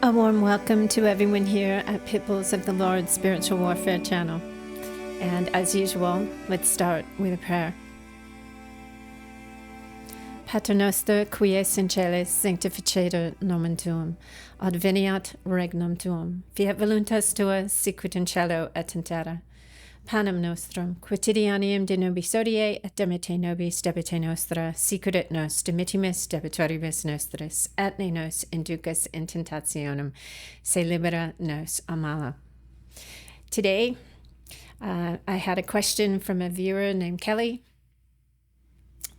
A warm welcome to everyone here at Pitbulls of the Lord Spiritual Warfare channel. And as usual, let's start with a prayer. Pater noster, qui es in celis, sanctificetur nomen tuum, adveniat regnum tuum, fiat voluntas tua, sicut in cielo et in terra. Panem nostrum, quotidianum de nobis hodie, et dimitte nobis debite nostra, sicut et nos dimittimus debitoribus nostris, et ne nos inducas in tentationem, se libera nos a malo. Today, I had a question from a viewer named Kelly,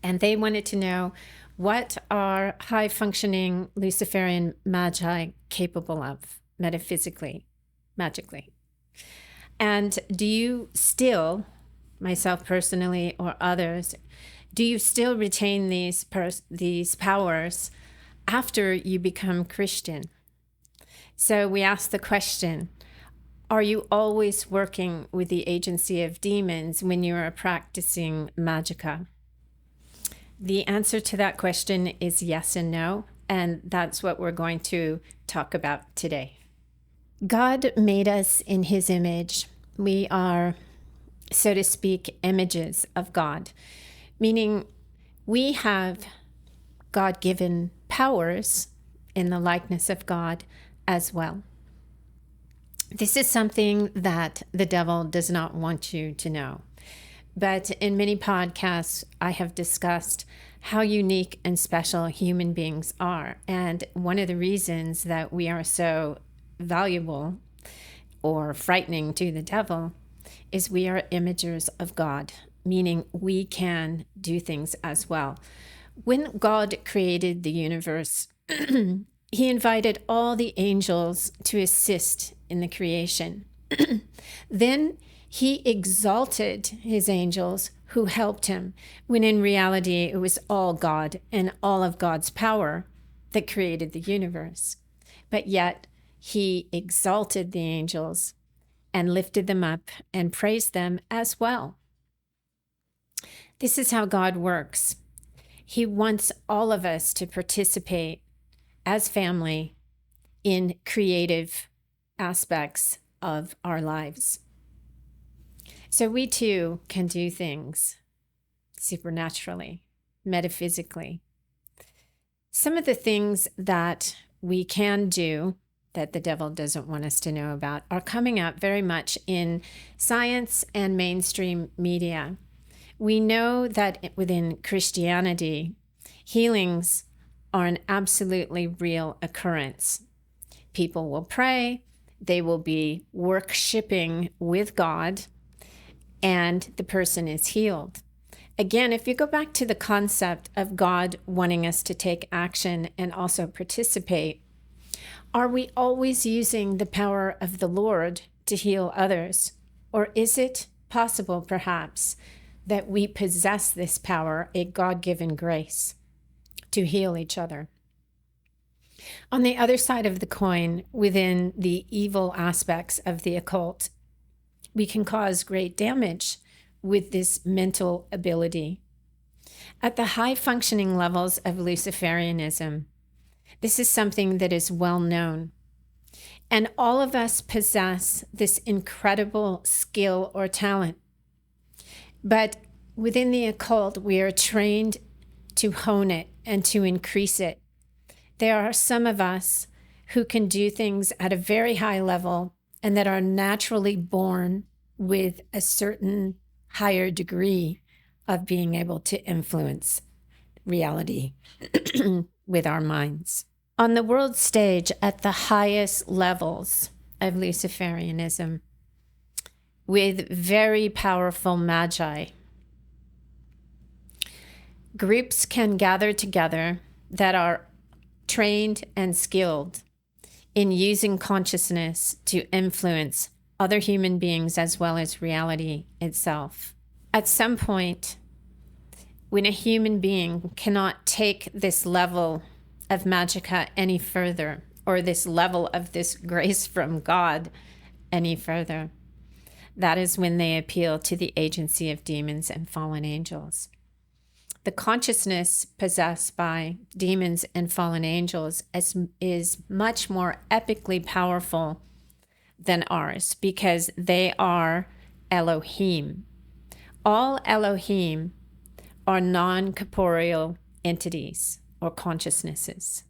and they wanted to know, what are high-functioning Luciferian magi capable of, metaphysically, magically? And do you still, myself personally or others, do you still retain these powers after you become Christian? So we ask the question, are you always working with the agency of demons when you are practicing Magickal? The answer to that question is yes and no, and that's what we're going to talk about today. God made us in his image. We are, so to speak, images of God, meaning we have God-given powers in the likeness of God as well. This is something that the devil does not want you to know. But in many podcasts, I have discussed how unique and special human beings are. And one of the reasons that we are so valuable or frightening to the devil is we are imagers of God, meaning we can do things as well. When God created the universe, he invited all the angels to assist in the creation. Then he exalted his angels who helped him, when in reality it was all God and all of God's power that created the universe. But yet he exalted the angels and lifted them up and praised them as well. This is how God works. He wants all of us to participate as family in creative aspects of our lives. So we too can do things supernaturally, metaphysically. Some of the things that we can do that the devil doesn't want us to know about are coming up very much in science and mainstream media. We know that within Christianity, healings are an absolutely real occurrence. People will pray, they will be worshiping with God, and the person is healed. Again, if you go back to the concept of God wanting us to take action and also participate, are we always using the power of the Lord to heal others? Or is it possible, perhaps, that we possess this power, a God-given grace, to heal each other? On the other side of the coin, within the evil aspects of the occult, we can cause great damage with this mental ability. At the high-functioning levels of Luciferianism, this is something that is well known. And all of us possess this incredible skill or talent. But within the occult, we are trained to hone it and to increase it. There are some of us who can do things at a very high level and that are naturally born with a certain higher degree of being able to influence reality with our minds. On the world stage, at the highest levels of Luciferianism, with very powerful magi, groups can gather together that are trained and skilled in using consciousness to influence other human beings as well as reality itself. At some point, when a human being cannot take this level of Magickal any further, or this level of this grace from God any further, that is when they appeal to the agency of demons and fallen angels. The consciousness possessed by demons and fallen angels is much more epically powerful than ours because they are Elohim. All Elohim are non-corporeal entities or consciousnesses.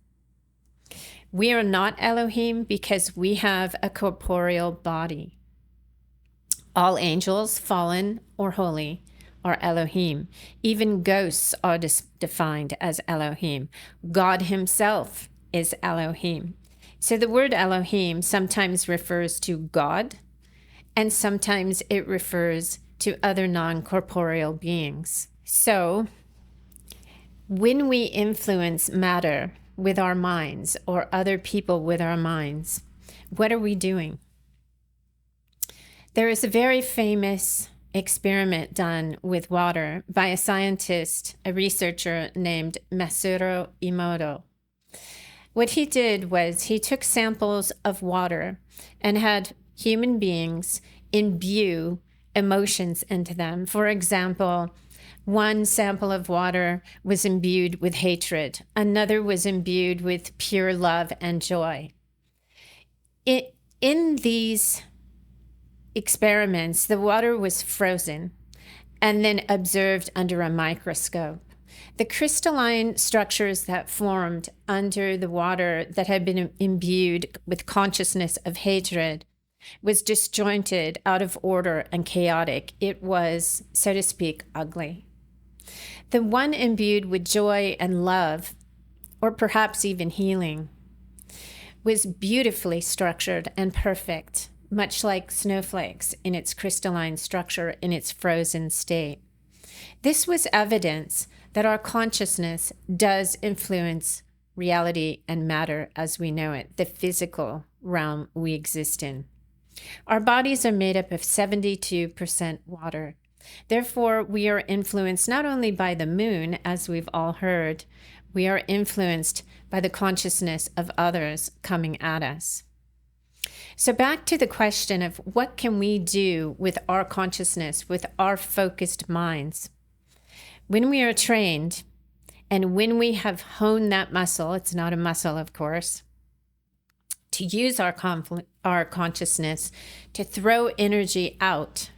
We are not Elohim because we have a corporeal body. All angels, fallen or holy, are Elohim. Even ghosts are defined as Elohim. God himself is Elohim. So the word Elohim sometimes refers to God, and sometimes it refers to other non-corporeal beings. So when we influence matter with our minds or other people with our minds, what are we doing? There is a very famous experiment done with water by a scientist, a researcher named Masaru Emoto. What he did was he took samples of water and had human beings imbue emotions into them. For example, one sample of water was imbued with hatred. Another was imbued with pure love and joy. In these experiments, the water was frozen and then observed under a microscope. The crystalline structures that formed under the water that had been imbued with consciousness of hatred was disjointed, out of order, and chaotic. It was, so to speak, ugly. The one imbued with joy and love, or perhaps even healing, was beautifully structured and perfect, much like snowflakes in its crystalline structure in its frozen state. This was evidence that our consciousness does influence reality and matter as we know it, the physical realm we exist in. Our bodies are made up of 72% water. Therefore, we are influenced not only by the moon, as we've all heard, we are influenced by the consciousness of others coming at us. So back to the question of what can we do with our consciousness, with our focused minds? When we are trained and when we have honed that muscle, it's not a muscle, of course, to use our consciousness to throw energy out,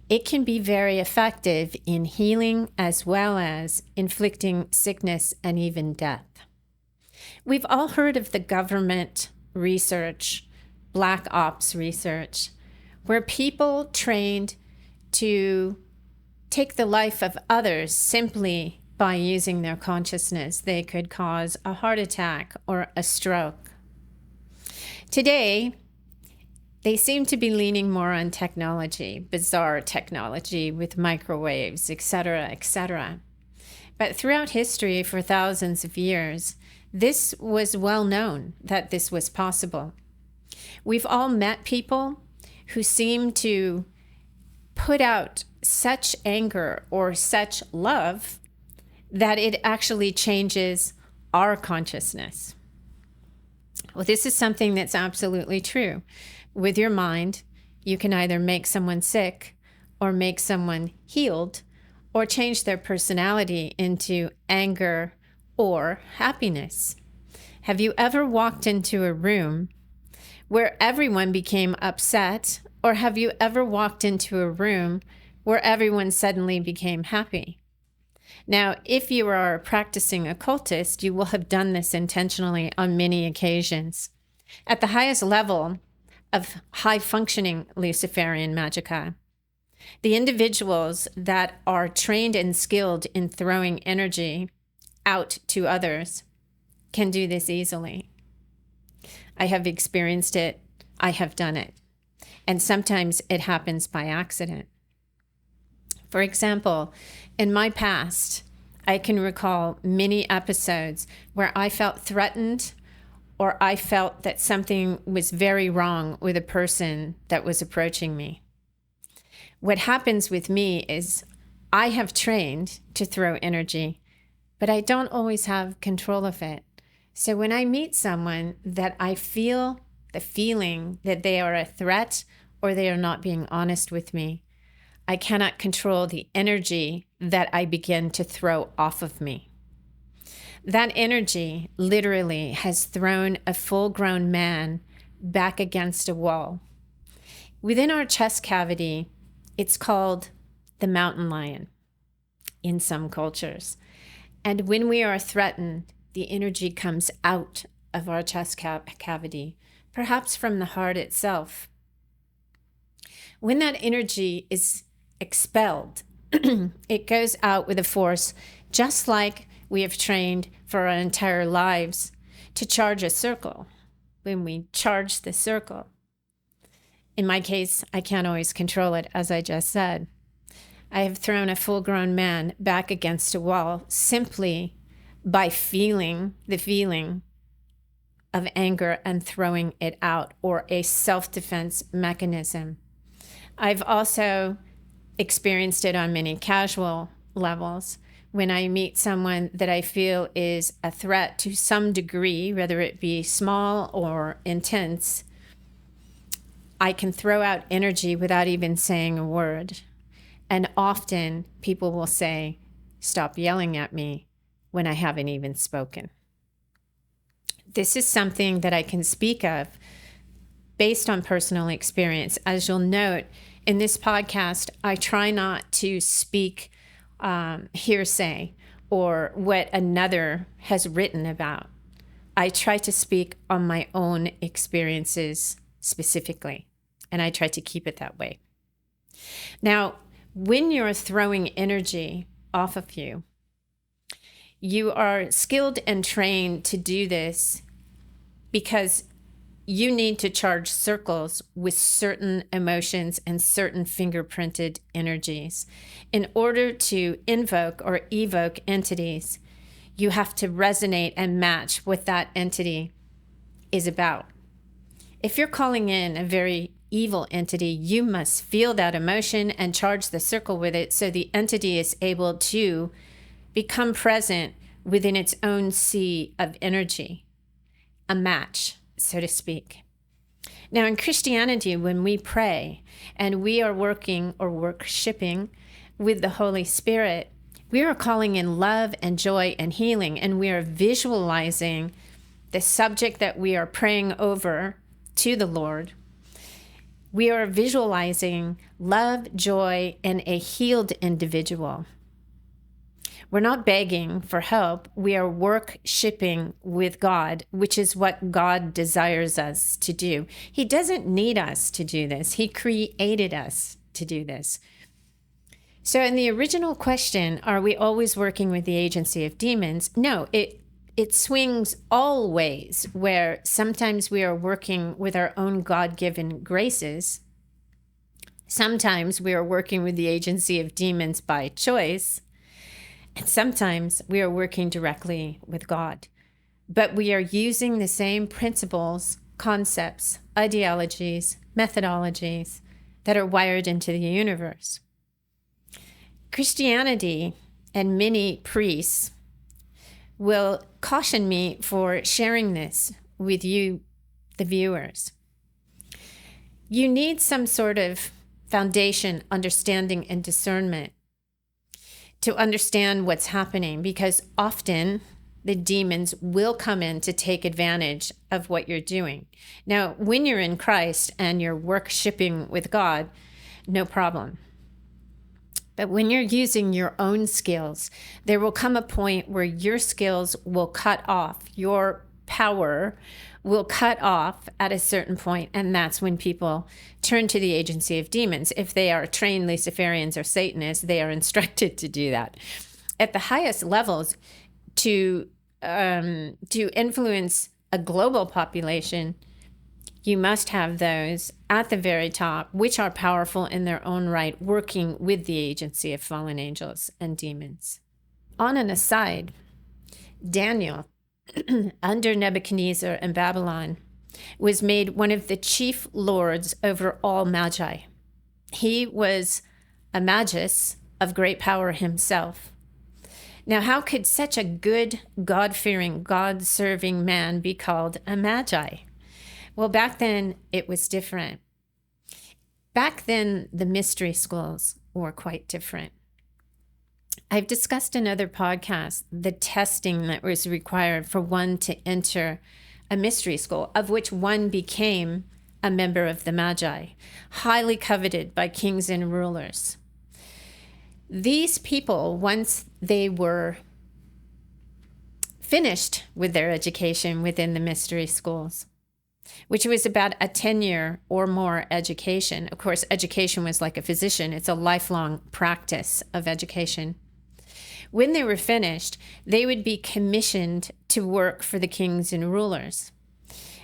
it can be very effective in healing as well as inflicting sickness and even death. We've all heard of the government research, black ops research, where people trained to take the life of others simply by using their consciousness. They could cause a heart attack or a stroke. Today, they seem to be leaning more on technology, bizarre technology with microwaves, etc., etc. But throughout history, for thousands of years, this was well known that this was possible. We've all met people who seem to put out such anger or such love that it actually changes our consciousness. Well, this is something that's absolutely true. With your mind, you can either make someone sick or make someone healed or change their personality into anger or happiness. Have you ever walked into a room where everyone became upset, or have you ever walked into a room where everyone suddenly became happy? Now, if you are a practicing occultist, you will have done this intentionally on many occasions. At the highest level of high-functioning Luciferian Magickal, the individuals that are trained and skilled in throwing energy out to others can do this easily. I have experienced it. I have done it. And sometimes it happens by accident. For example, in my past, I can recall many episodes where I felt threatened or I felt that something was very wrong with a person that was approaching me. What happens with me is I have trained to throw energy, but I don't always have control of it. So when I meet someone that I feel the feeling that they are a threat or they are not being honest with me, I cannot control the energy that I begin to throw off of me. That energy literally has thrown a full-grown man back against a wall. Within our chest cavity, it's called the mountain lion in some cultures. And when we are threatened, the energy comes out of our chest cavity, perhaps from the heart itself. When that energy is expelled, it goes out with a force, just like we have trained for our entire lives to charge a circle. When we charge the circle, in my case, I can't always control it, as I just said. I have thrown a full-grown man back against a wall simply by feeling the feeling of anger and throwing it out, or a self-defense mechanism. I've also experienced it on many casual levels. When I meet someone that I feel is a threat to some degree, whether it be small or intense, I can throw out energy without even saying a word. And often people will say, "Stop yelling at me," when I haven't even spoken. This is something that I can speak of based on personal experience. As you'll note, in this podcast, I try not to speak hearsay or what another has written about. I try to speak on my own experiences specifically, and I try to keep it that way. Now, when you're throwing energy off of you, you are skilled and trained to do this because you need to charge circles with certain emotions and certain fingerprinted energies. In order to invoke or evoke entities, you have to resonate and match what that entity is about. If you're calling in a very evil entity, you must feel that emotion and charge the circle with it so the entity is able to become present within its own sea of energy, a match, so to speak. Now, in Christianity, when we pray and we are working or worshiping with the Holy Spirit, we are calling in love and joy and healing, and we are visualizing the subject that we are praying over to the Lord. We are visualizing love, joy, and a healed individual. We're not begging for help. We are worshiping with God, which is what God desires us to do. He doesn't need us to do this. He created us to do this. So in the original question, are we always working with the agency of demons? No, it swings all ways, where sometimes we are working with our own God-given graces. Sometimes we are working with the agency of demons by choice. And sometimes we are working directly with God. But we are using the same principles, concepts, ideologies, methodologies that are wired into the universe. Christianity and many priests will caution me for sharing this with you, the viewers. You need some sort of foundation, understanding, and discernment to understand what's happening, because often the demons will come in to take advantage of what you're doing. Now, when you're in Christ and you're worshiping with God, no problem. But when you're using your own skills, there will come a point where your skills will cut off, your power will cut off at a certain point, and that's when people turn to the agency of demons. If they are trained Luciferians or Satanists, they are instructed to do that. At the highest levels, to influence a global population, you must have those at the very top, which are powerful in their own right, working with the agency of fallen angels and demons. On an aside, Daniel, under Nebuchadnezzar and Babylon, was made one of the chief lords over all magi. He was a magus of great power himself. Now, how could such a good, God-fearing, God-serving man be called a magi? Well, back then, it was different. Back then, the mystery schools were quite different. I've discussed in other podcasts the testing that was required for one to enter a mystery school, of which one became a member of the Magi, highly coveted by kings and rulers. These people, once they were finished with their education within the mystery schools, which was about a 10-year or more education. Of course, education was like a physician. It's a lifelong practice of education. When they were finished, they would be commissioned to work for the kings and rulers.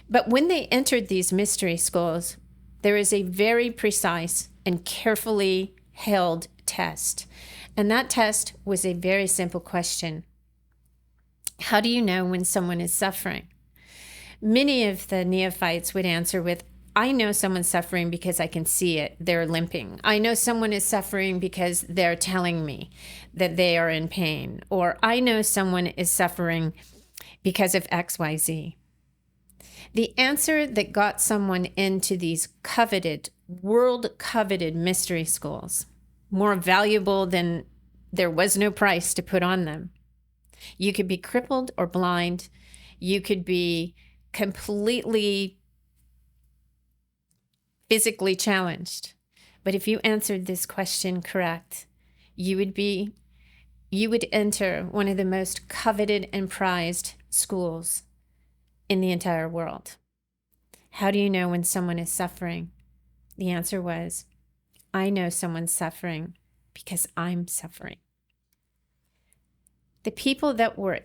But when they entered these mystery schools, there is a very precise and carefully held test. And that test was a very simple question. How do you know when someone is suffering? Many of the neophytes would answer with, I know someone's suffering because I can see it. They're limping. I know someone is suffering because they're telling me that they are in pain. Or I know someone is suffering because of XYZ. The answer that got someone into these coveted, world-coveted mystery schools, more valuable than there was no price to put on them. You could be crippled or blind. You could be completely physically challenged. But if you answered this question correct, you would enter one of the most coveted and prized schools in the entire world. How do you know when someone is suffering? The answer was, I know someone's suffering because I'm suffering. The people that were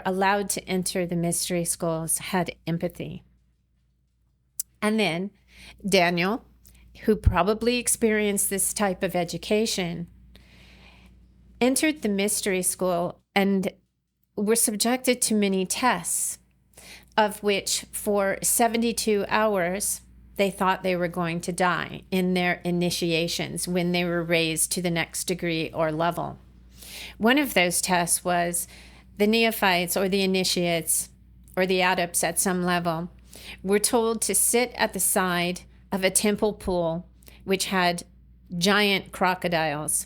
allowed to enter the mystery schools had empathy. And then Daniel, who probably experienced this type of education, entered the mystery school and were subjected to many tests, of which for 72 hours, they thought they were going to die in their initiations when they were raised to the next degree or level. One of those tests was the neophytes or the initiates or the adepts at some level were told to sit at the side of a temple pool which had giant crocodiles,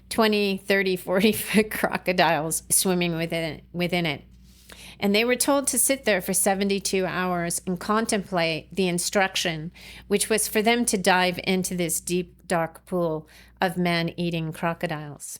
20, 30, 40-foot crocodiles swimming within it. And they were told to sit there for 72 hours and contemplate the instruction, which was for them to dive into this deep, dark pool of man-eating crocodiles.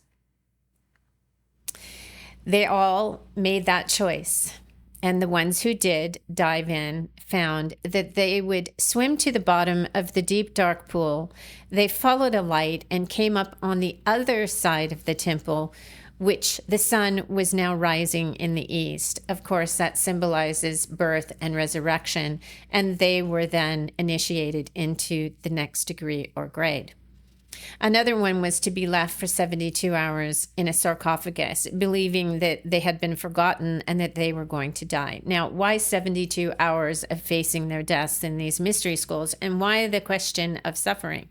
They all made that choice. And the ones who did dive in found that they would swim to the bottom of the deep, dark pool. They followed a light and came up on the other side of the temple, which the sun was now rising in the east. Of course, that symbolizes birth and resurrection, and they were then initiated into the next degree or grade. Another one was to be left for 72 hours in a sarcophagus, believing that they had been forgotten and that they were going to die. Now, why 72 hours of facing their deaths in these mystery schools, and why the question of suffering?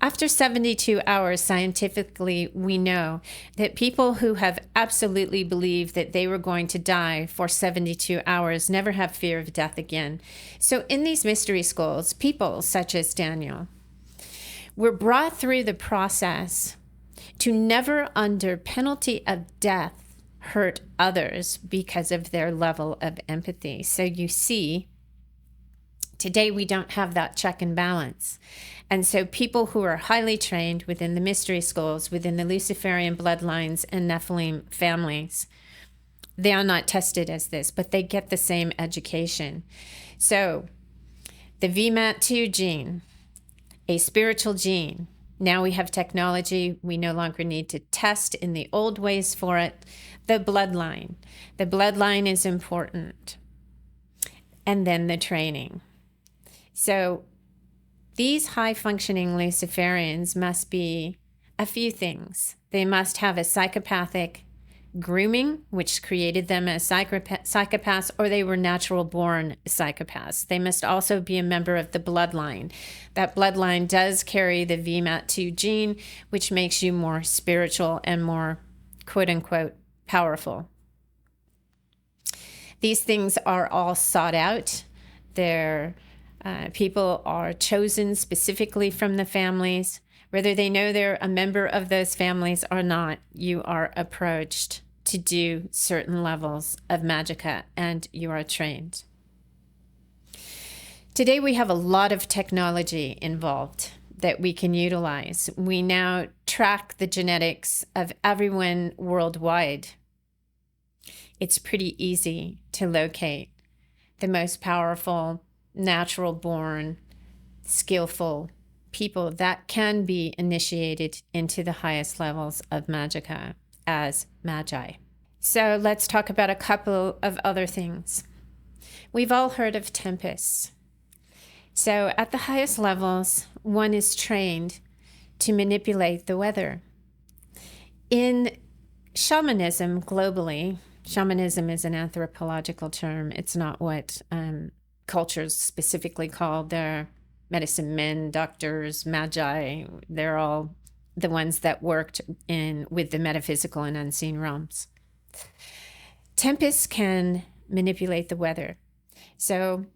After 72 hours, scientifically, we know that people who have absolutely believed that they were going to die for 72 hours never have fear of death again. So in these mystery schools, people such as Daniel were brought through the process to never, under penalty of death, hurt others because of their level of empathy. So you see, today we don't have that check and balance. And so people who are highly trained within the mystery schools, within the Luciferian bloodlines and Nephilim families, they are not tested as this, but they get the same education. So the VMAT2 gene, a spiritual gene. Now we have technology. We no longer need to test in the old ways for it. The bloodline. The bloodline is important. And then the training. So these high-functioning Luciferians must be a few things. They must have a psychopathic grooming, which created them as psychopaths, or they were natural-born psychopaths. They must also be a member of the bloodline. That bloodline does carry the VMAT2 gene, which makes you more spiritual and more, quote-unquote, powerful. These things are all sought out. People are chosen specifically from the families Whether they know they're a member of those families or not, you are approached to do certain levels of Magica, and you are trained. Today, we have a lot of technology involved that we can utilize. We now track the genetics of everyone worldwide. It's pretty easy to locate the most powerful, natural-born, skillful people that can be initiated into the highest levels of Magica as magi. So let's talk about a couple of other things. We've all heard of tempests. So at the highest levels, one is trained to manipulate the weather. In shamanism globally, shamanism is an anthropological term. It's not what cultures specifically call their medicine men, doctors, magi. They're all the ones that worked with the metaphysical and unseen realms. Tempests can manipulate the weather. So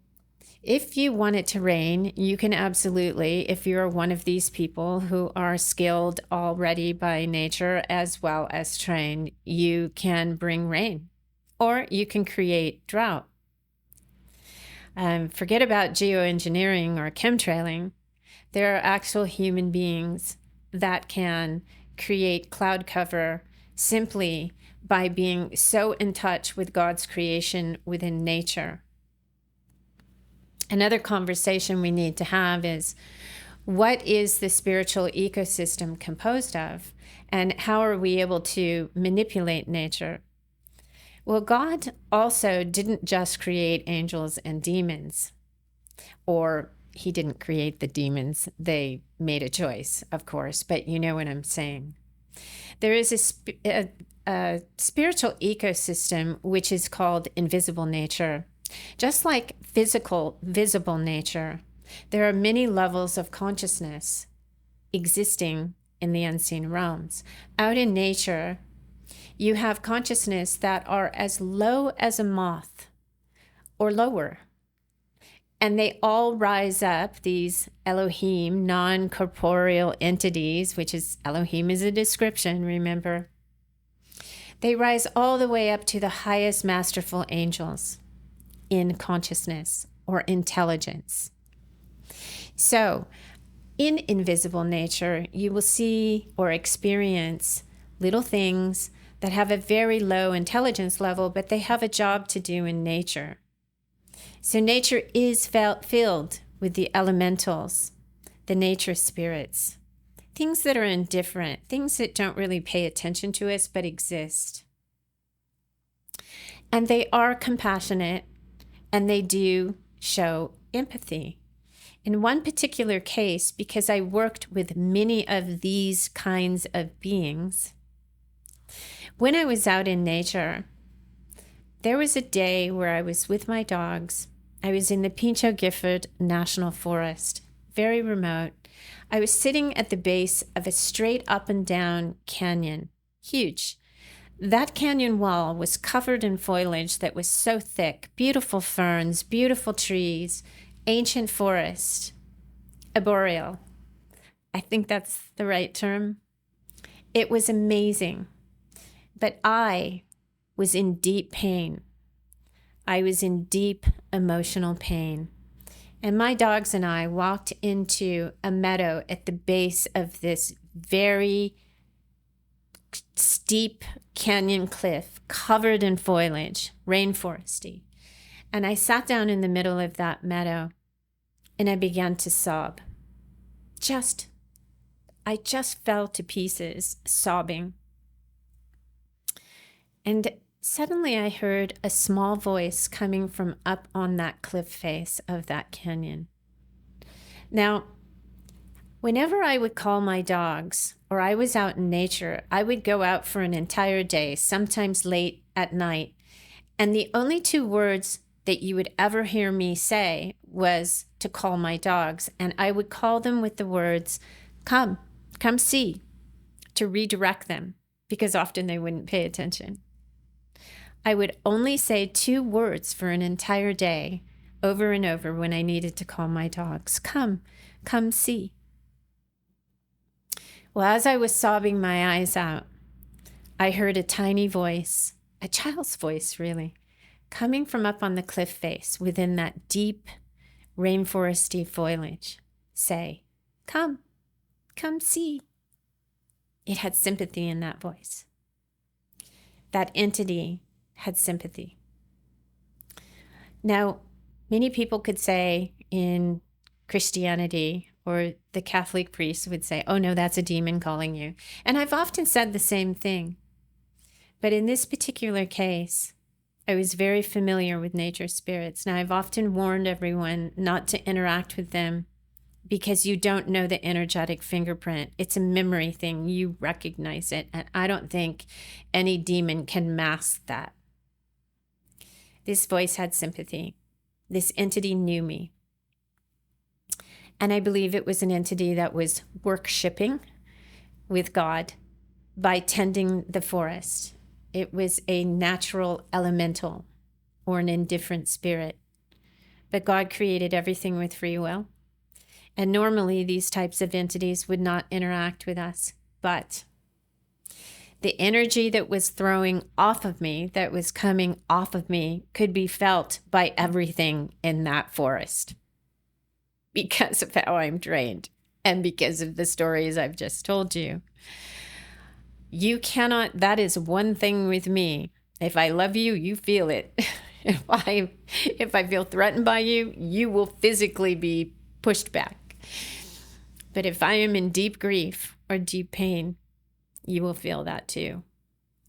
if you want it to rain, you can absolutely, if you're one of these people who are skilled already by nature as well as trained, you can bring rain, or you can create drought. Forget about geoengineering or chemtrailing. There are actual human beings that can create cloud cover simply by being so in touch with God's creation within nature. Another conversation we need to have is, what is the spiritual ecosystem composed of, and how are we able to manipulate nature? Well, God also didn't just create angels and demons, or he didn't create the demons. They made a choice, of course, but you know what I'm saying. There is a spiritual ecosystem which is called invisible nature. Just like physical, visible nature, there are many levels of consciousness existing in the unseen realms. Out in nature, you have consciousness that are as low as a moth or lower. And they all rise up, these Elohim, non-corporeal entities, which is, Elohim is a description, remember? They rise all the way up to the highest masterful angels in consciousness or intelligence. So in invisible nature, you will see or experience little things that have a very low intelligence level, but they have a job to do in nature. So nature is filled with the elementals, the nature spirits, things that are indifferent, things that don't really pay attention to us but exist. And they are compassionate, and they do show empathy. In one particular case, because I worked with many of these kinds of beings, when I was out in nature, there was a day where I was with my dogs. I was in the Pincho Gifford National Forest, very remote. I was sitting at the base of a straight up and down canyon, huge. That canyon wall was covered in foliage that was so thick, beautiful ferns, beautiful trees, ancient forest, arboreal. I think that's the right term. It was amazing, but I was in deep pain. I was in deep emotional pain. And my dogs and I walked into a meadow at the base of this very steep canyon cliff covered in foliage, rainforesty. And I sat down in the middle of that meadow and I began to sob. I just fell to pieces, sobbing. And suddenly I heard a small voice coming from up on that cliff face of that canyon. Now, whenever I would call my dogs or I was out in nature, I would go out for an entire day, sometimes late at night. And the only two words that you would ever hear me say was to call my dogs. And I would call them with the words, come see, to redirect them, because often they wouldn't pay attention. I would only say two words for an entire day, over and over, when I needed to call my dogs. Come see. Well, as I was sobbing my eyes out, I heard a tiny voice, a child's voice really, coming from up on the cliff face within that deep rainforesty foliage, say, "Come, come see." It had sympathy in that voice. That entity had sympathy. Now, many people could say in Christianity, or the Catholic priest would say, "Oh no, that's a demon calling you." And I've often said the same thing. But in this particular case, I was very familiar with nature spirits. Now, I've often warned everyone not to interact with them because you don't know the energetic fingerprint. It's a memory thing. You recognize it. And I don't think any demon can mask that. This voice had sympathy. This entity knew me. And I believe it was an entity that was worshiping with God by tending the forest. It was a natural elemental or an indifferent spirit. But God created everything with free will. And normally these types of entities would not interact with us. But the energy that was throwing off of me, that was coming off of me, could be felt by everything in that forest because of how I'm trained and because of the stories I've just told you. You cannot, that is one thing with me. If I love you, you feel it. If I feel threatened by you, you will physically be pushed back. But if I am in deep grief or deep pain, you will feel that too.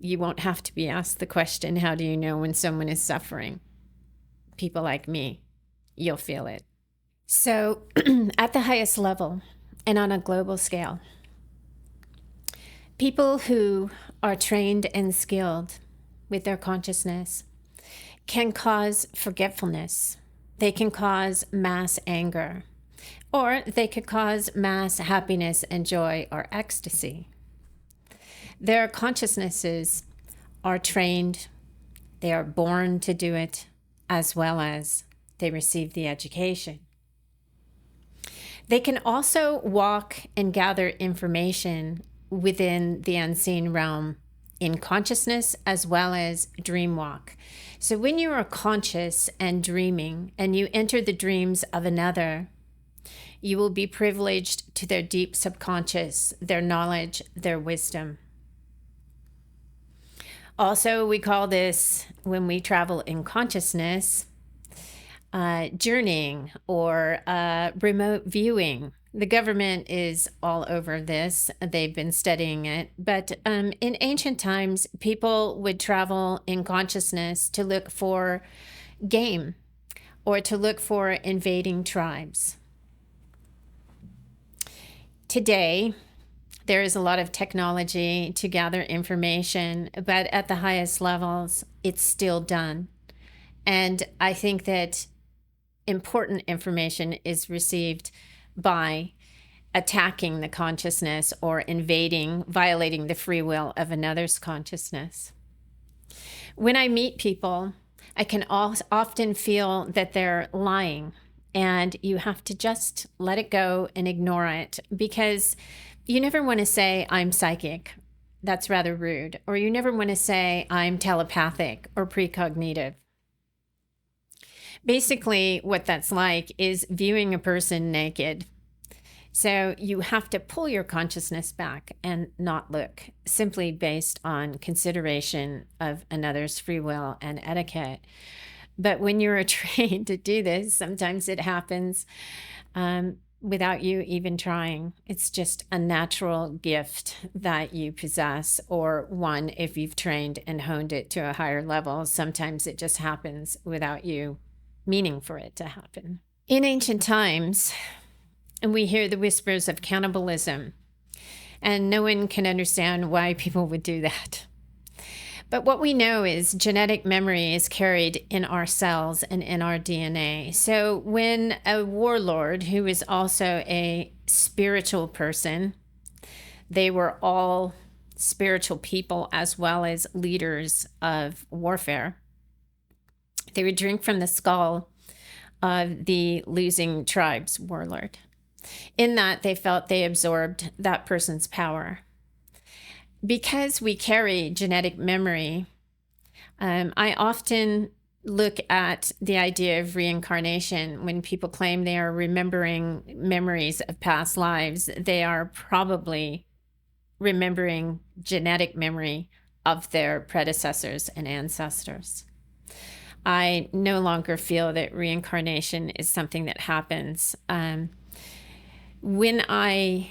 You won't have to be asked the question, how do you know when someone is suffering? People like me, you'll feel it. So at the highest level and on a global scale, people who are trained and skilled with their consciousness can cause forgetfulness. They can cause mass anger, or they could cause mass happiness and joy or ecstasy. Their consciousnesses are trained, they are born to do it, as well as they receive the education. They can also walk and gather information within the unseen realm in consciousness as well as dream walk. So when you are conscious and dreaming and you enter the dreams of another, you will be privileged to their deep subconscious, their knowledge, their wisdom. Also, we call this, when we travel in consciousness, journeying or remote viewing. The government is all over this. They've been studying it. But in ancient times, people would travel in consciousness to look for game or to look for invading tribes. Today, there is a lot of technology to gather information, but at the highest levels, it's still done. And I think that important information is received by attacking the consciousness or invading, violating the free will of another's consciousness. When I meet people, I can often feel that they're lying, and you have to just let it go and ignore it, because you never want to say, I'm psychic. That's rather rude. Or you never want to say, I'm telepathic or precognitive. Basically, what that's like is viewing a person naked. So you have to pull your consciousness back and not look, simply based on consideration of another's free will and etiquette. But when you're trained to do this, sometimes it happens without you even trying. It's just a natural gift that you possess, or one, if you've trained and honed it to a higher level, sometimes it just happens without you meaning for it to happen. In ancient times, we hear the whispers of cannibalism, and no one can understand why people would do that. But what we know is genetic memory is carried in our cells and in our DNA. So when a warlord, who is also a spiritual person, they were all spiritual people as well as leaders of warfare, they would drink from the skull of the losing tribe's warlord. in that they felt they absorbed that person's power. Because we carry genetic memory, I often look at the idea of reincarnation. When people claim they are remembering memories of past lives, they are probably remembering genetic memory of their predecessors and ancestors. I no longer feel that reincarnation is something that happens. When I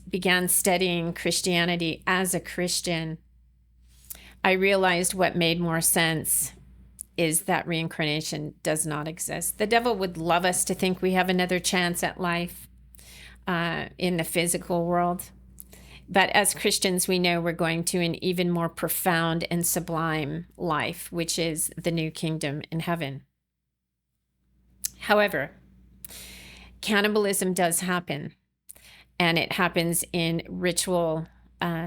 began studying Christianity as a Christian, I realized what made more sense is that reincarnation does not exist. The devil would love us to think we have another chance at life in the physical world. But as Christians, we know we're going to an even more profound and sublime life, which is the new kingdom in heaven. However, cannibalism does happen, and it happens in ritual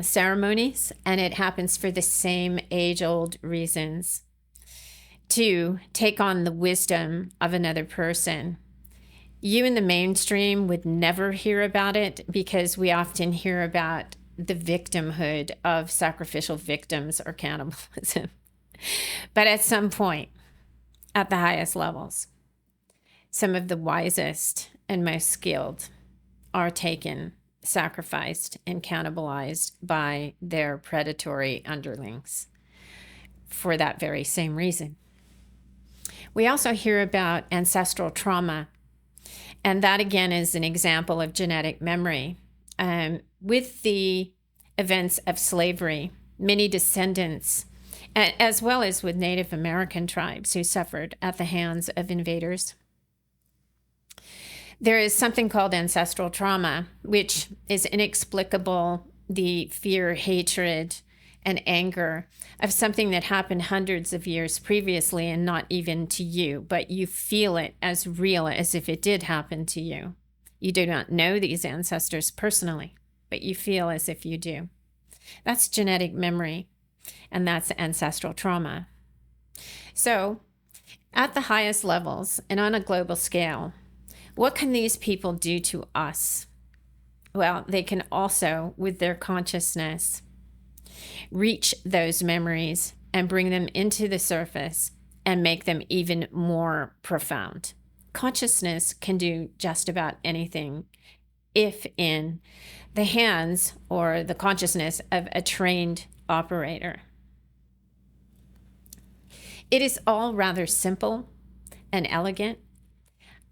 ceremonies, and it happens for the same age-old reasons: to take on the wisdom of another person. You in the mainstream would never hear about it because we often hear about the victimhood of sacrificial victims or cannibalism. But at some point, at the highest levels, some of the wisest and most skilled are taken, sacrificed, and cannibalized by their predatory underlings for that very same reason. We also hear about ancestral trauma. And that, again, is an example of genetic memory. With the events of slavery, many descendants, as well as with Native American tribes who suffered at the hands of invaders, there is something called ancestral trauma, which is inexplicable, the fear, hatred, and anger of something that happened hundreds of years previously and not even to you, but you feel it as real as if it did happen to you. You do not know these ancestors personally, but you feel as if you do. That's genetic memory, and that's ancestral trauma. So, at the highest levels and on a global scale, what can these people do to us? Well, they can also, with their consciousness, reach those memories and bring them into the surface and make them even more profound. Consciousness can do just about anything if in the hands or the consciousness of a trained operator. It is all rather simple and elegant.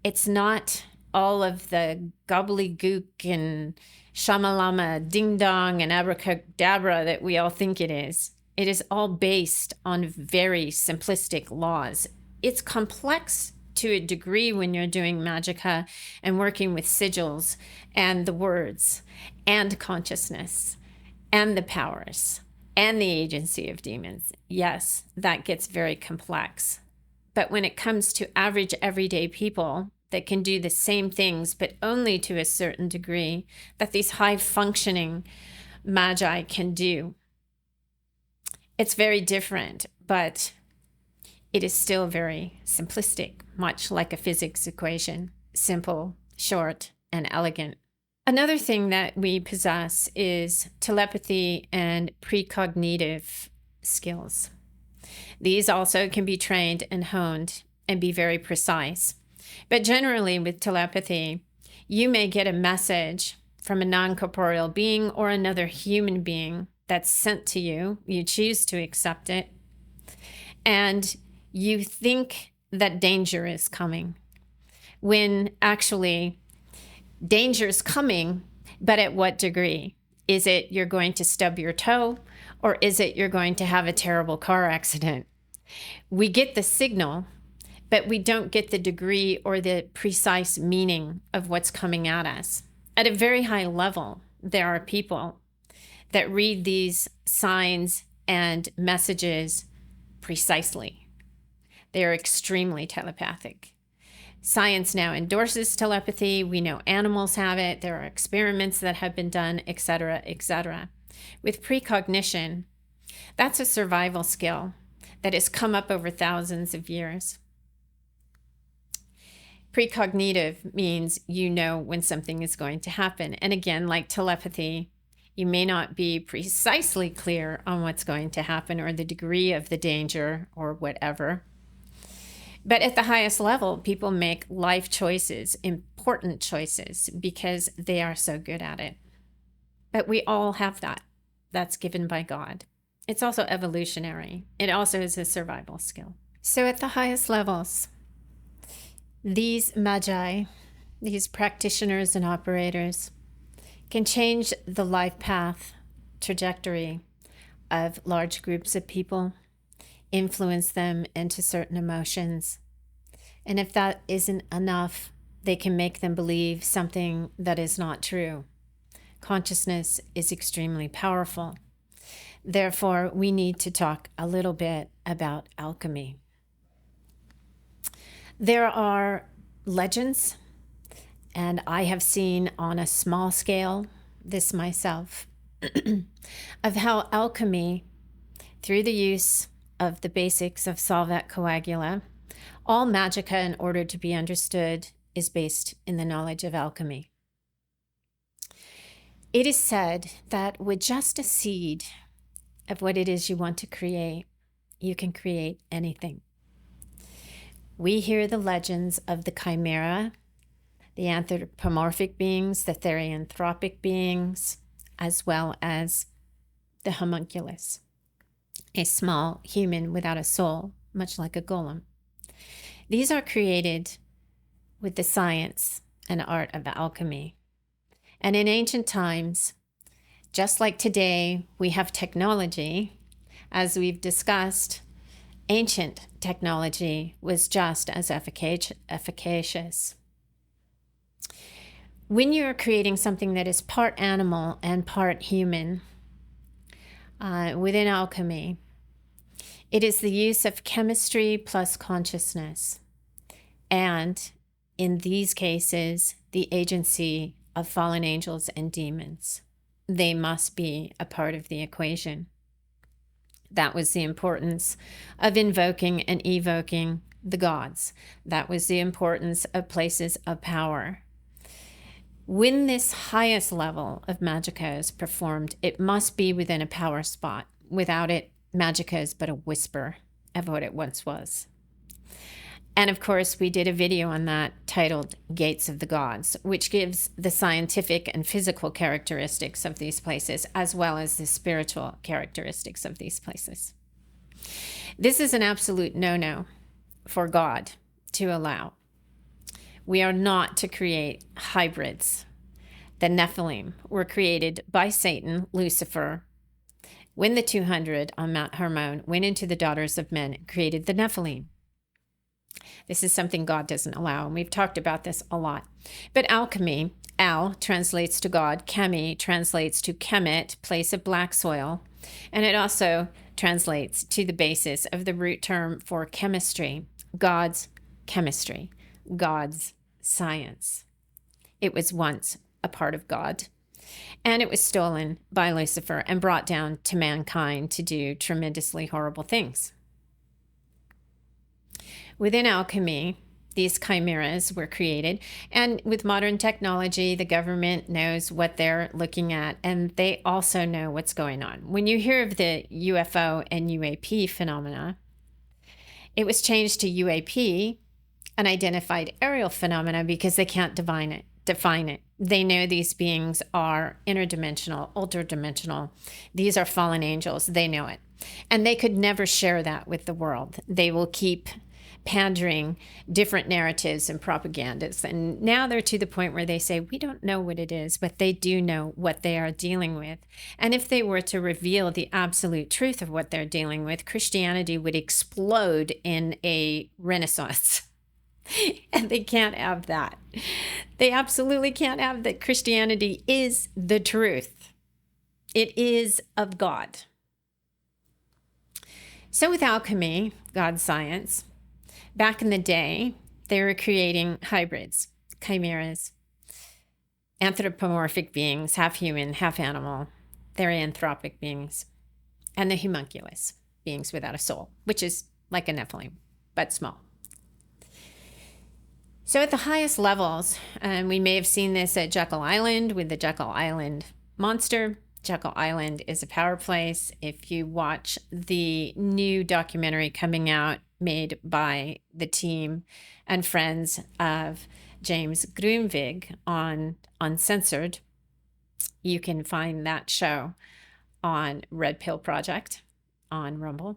It's not all of the gobbledygook and shamalama, ding dong, and abracadabra that we all think it is. It is all based on very simplistic laws. It's complex to a degree when you're doing Magickal and working with sigils and the words and consciousness and the powers and the agency of demons. Yes, that gets very complex. But when it comes to average everyday people that can do the same things, but only to a certain degree that these high-functioning magi can do, it's very different, but it is still very simplistic, much like a physics equation: simple, short, and elegant. Another thing that we possess is telepathy and precognitive skills. These also can be trained and honed and be very precise. But generally with telepathy, you may get a message from a non-corporeal being or another human being that's sent to you. You choose to accept it. And you think that danger is coming, when actually danger is coming, but at what degree? Is it you're going to stub your toe, or is it you're going to have a terrible car accident? We get the signal, but we don't get the degree or the precise meaning of what's coming at us. At a very high level, there are people that read these signs and messages precisely. They are extremely telepathic. Science now endorses telepathy. We know animals have it. There are experiments that have been done, etc., etc. With precognition, that's a survival skill that has come up over thousands of years. Precognitive means you know when something is going to happen. And again, like telepathy, you may not be precisely clear on what's going to happen or the degree of the danger or whatever. But at the highest level, people make life choices, important choices, because they are so good at it. But we all have that. That's given by God. It's also evolutionary. It also is a survival skill. So at the highest levels, these magi, these practitioners and operators, can change the life path trajectory of large groups of people, influence them into certain emotions. And if that isn't enough, they can make them believe something that is not true. Consciousness is extremely powerful. Therefore, we need to talk a little bit about alchemy. There are legends, and I have seen on a small scale, this myself, of how alchemy, through the use of the basics of solvet coagula, all Magica, in order to be understood, is based in the knowledge of alchemy. It is said that with just a seed of what it is you want to create, you can create anything. We hear the legends of the chimera, the anthropomorphic beings, the therianthropic beings, as well as the homunculus, a small human without a soul, much like a golem. These are created with the science and art of alchemy. And in ancient times, just like today, we have technology, as we've discussed, ancient technology was just as efficacious. When you're creating something that is part animal and part human, within alchemy, it is the use of chemistry plus consciousness. And in these cases, the agency of fallen angels and demons. They must be a part of the equation. That was the importance of invoking and evoking the gods. That was the importance of places of power. When this highest level of Magica is performed, it must be within a power spot. Without it, Magica is but a whisper of what it once was. And of course, we did a video on that titled Gates of the Gods, which gives the scientific and physical characteristics of these places, as well as the spiritual characteristics of these places. This is an absolute no-no for God to allow. We are not to create hybrids. The Nephilim were created by Satan, Lucifer, when the 200 on Mount Hermon went into the daughters of men and created the Nephilim. This is something God doesn't allow, and we've talked about this a lot. But alchemy, al translates to God, chemi translates to chemet, place of black soil, and it also translates to the basis of the root term for chemistry, God's chemistry, God's science. It was once a part of God, and it was stolen by Lucifer and brought down to mankind to do tremendously horrible things. Within alchemy, these chimeras were created, and with modern technology, the government knows what they're looking at, and they also know what's going on. When you hear of the UFO and UAP phenomena, it was changed to UAP, unidentified aerial phenomena, because they can't define it. They know these beings are interdimensional, ultradimensional. These are fallen angels. They know it. And they could never share that with the world. They will keep pandering different narratives and propagandas. And now they're to the point where they say, we don't know what it is, but they do know what they are dealing with. And if they were to reveal the absolute truth of what they're dealing with, Christianity would explode in a renaissance. And they can't have that. They absolutely can't have that. Christianity is the truth. It is of God. So with alchemy, God's science, back in the day, they were creating hybrids, chimeras, anthropomorphic beings, half human, half animal, therianthropic beings, and the homunculus, beings without a soul, which is like a Nephilim, but small. So at the highest levels, we may have seen this at Jekyll Island with the Jekyll Island monster. Jekyll Island is a power place. If you watch the new documentary coming out made by the team and friends of James Grunwig on Uncensored, you can find that show on Red Pill Project on Rumble.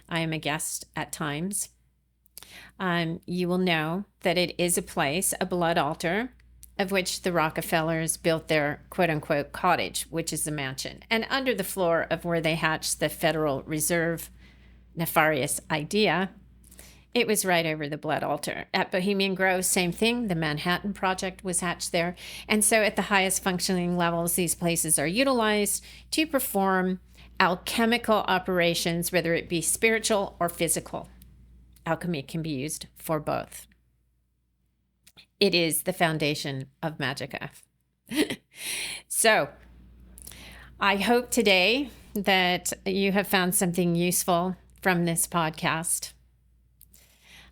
I am a guest at times. You will know that it is a place, a blood altar, of which the Rockefellers built their quote-unquote cottage, which is a mansion. And under the floor of where they hatched the Federal Reserve nefarious idea, it was right over the blood altar. At Bohemian Grove, same thing. The Manhattan Project was hatched there. And so at the highest functioning levels, these places are utilized to perform alchemical operations, whether it be spiritual or physical. Alchemy can be used for both. It is the foundation of Magickal. So I hope today that you have found something useful from this podcast.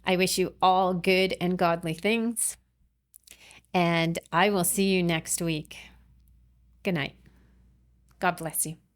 I wish you all good and godly things, and I will see you next week. Good night. God bless you.